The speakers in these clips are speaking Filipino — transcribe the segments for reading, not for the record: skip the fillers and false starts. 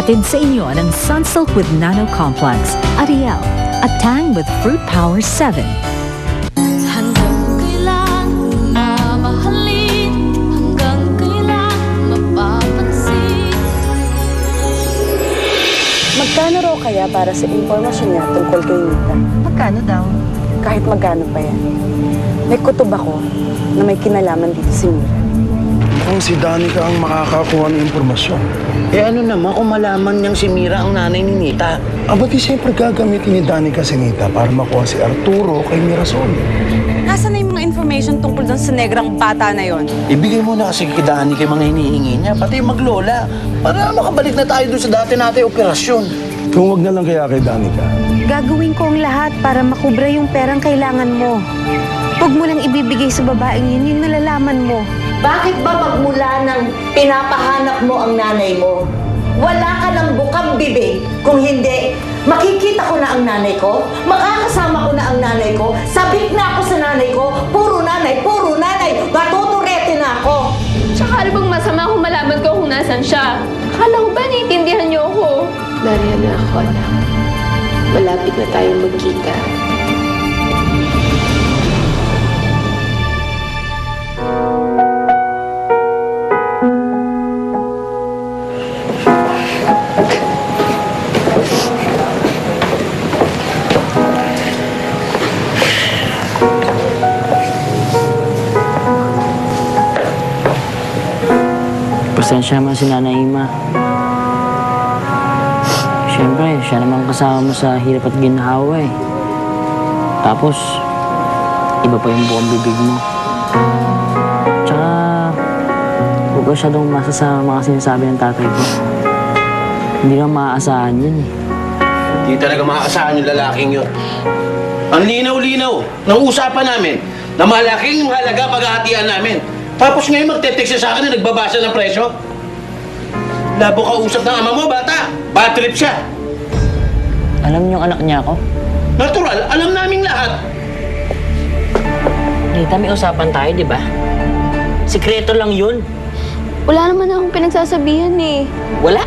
Hatid sa inyo ng Sunsilk with Nano Complex, Ariel, at Tang with Fruit Power 7. Hanggang kailan mamahalin, hanggang kailan mapapansin. Magkano raw kaya para sa impormasyon niya tungkol kay Nita? Magkano daw? Kahit magkano pa yan. May kutob ako na may kinalaman dito si Mira. Kung si Danica ang makakakuha ng impormasyon. Eh ano naman kung malaman niyang si Mira ang nanay ni Nita? Di siyempre gagamitin ni Danica si Nita para makuha si Arturo kay Mirasol. Nasaan na yung mga information tungkol doon sa negrang bata na yon? Ibigay mo na kasi kay Danica yung mga hinihingi niya, pati yung maglola. Para makabalik na tayo doon sa dati nating operasyon. Kung wag na lang kaya kay Danica. Gagawin ko ang lahat para makubra yung perang kailangan mo. Huwag mo lang ibibigay sa babaeng yun, yung nalalaman mo. Bakit ba magmula nang pinapahanap mo ang nanay mo? Wala ka ng bukang bibig. Kung hindi, makikita ko na ang nanay ko, makakasama ko na ang nanay ko, sabik na ako sa nanay ko, puro nanay, matuturete na ako. Tsaka ano bang masama kung malaman ko kung nasan siya? Akala ko ba naiintindihan niyo ako? Nariyan na ako, anak. Malapit na tayong magkita. Pasensya man si Nanay Ima. Siyempre, siya naman kasama mo sa hirap at ginhawa eh. Tapos, iba pa yung buong bibig mo. Tsaka, huwag ko siya dong masa sa mga sinasabi ng tatay ko. Hindi naman maaasahan yun eh. Hindi talaga maaasahan yung lalaking yun. Ang linaw-linaw ng usapan namin na malaking halaga paghahatian namin. Tapos ngayon magte-text siya sa akin na nagbabasa ng presyo. Labo ka usap ng ama mo, bata. Bad trip siya. Alam niyo yung anak niya ako? Natural, alam naming lahat. Rita, may usapan tayo, di ba? Sikreto lang yun. Wala naman akong pinagsasabihan eh. Wala.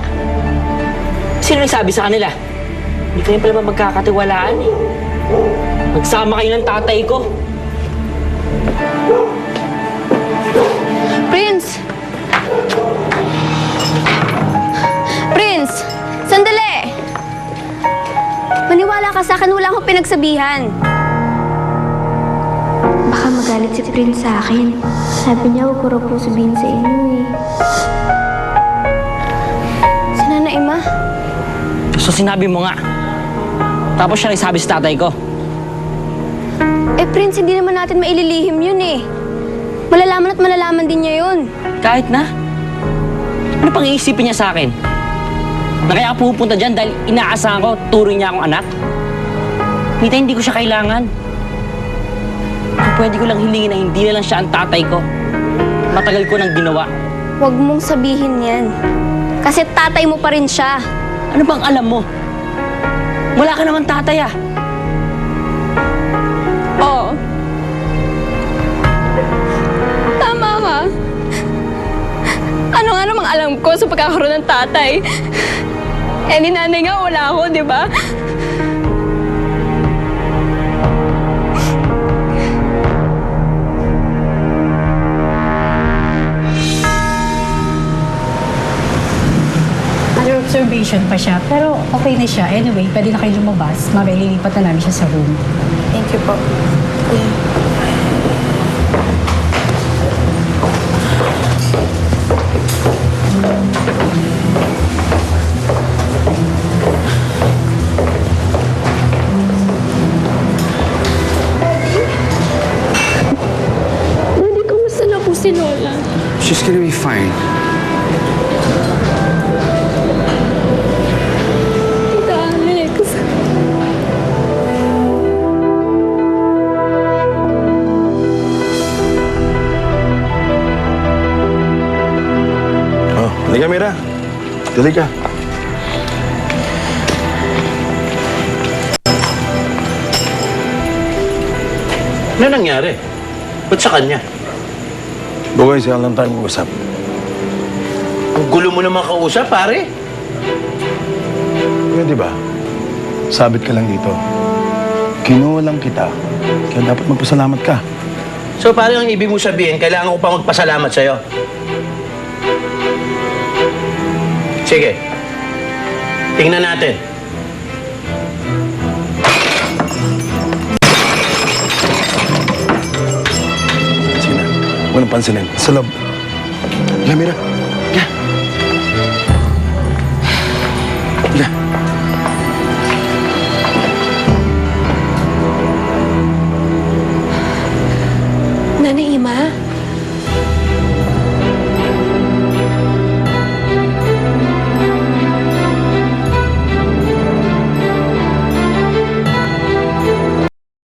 Sino nagsabi sa kanila? Hindi kayo pala magkakatiwalaan eh. Magsama kayo ng tatay ko. Prince! Prince! Sandali! Maniwala ka sa akin, wala akong pinagsabihan. Baka magalit si Prince sa akin. Sabi niya, huwag ko raw po sabihin sa inyo eh. Si Nanay Ima? So sinabi mo nga. Tapos siya nagsabi sa tatay ko. Eh Prince, hindi naman natin maililihim yun eh. Malalaman at malalaman din niya yun. Kahit na. Ano pang iisipin niya sa akin? Na kaya ako pupunta dyan dahil inaasahan ko, turing niya akong anak? Nita, hindi ko siya kailangan. Kung pwede ko lang hilingin na hindi na lang siya ang tatay ko. Matagal ko nang ginawa. Huwag mong sabihin yan. Kasi tatay mo pa rin siya. Ano bang alam mo? Wala ka naman tatay ah. Oo. Tama ka. Ano nga namang alam ko sa pagkakaroon ng tatay? Eh, ni nanay nga wala ako, di ba? Under observation pa siya, pero okay na siya. Anyway, pwede na kayo lumabas. Mamaya lilipat na namin siya sa room. Thank you po. Daddy, kumusta na po si Lola? She's gonna be fine. Tita Alex. Halika, Mira. Halika. Ano nangyari? Ba't sa kanya? Bukay siya lang tayo mag-usap. Ang gulo mo naman kausap, pare. Pwede ba? Sabit ka lang dito. Kinuha lang kita. Kaya dapat magpasalamat ka. So parang ang ibig mo sabihin, kailangan ko pa magpasalamat sa'yo. Sige. Tingnan natin. Sige na. Walang pansinin. Sa loob. Hala, Mira. Hala. Hala. Nanay Ima,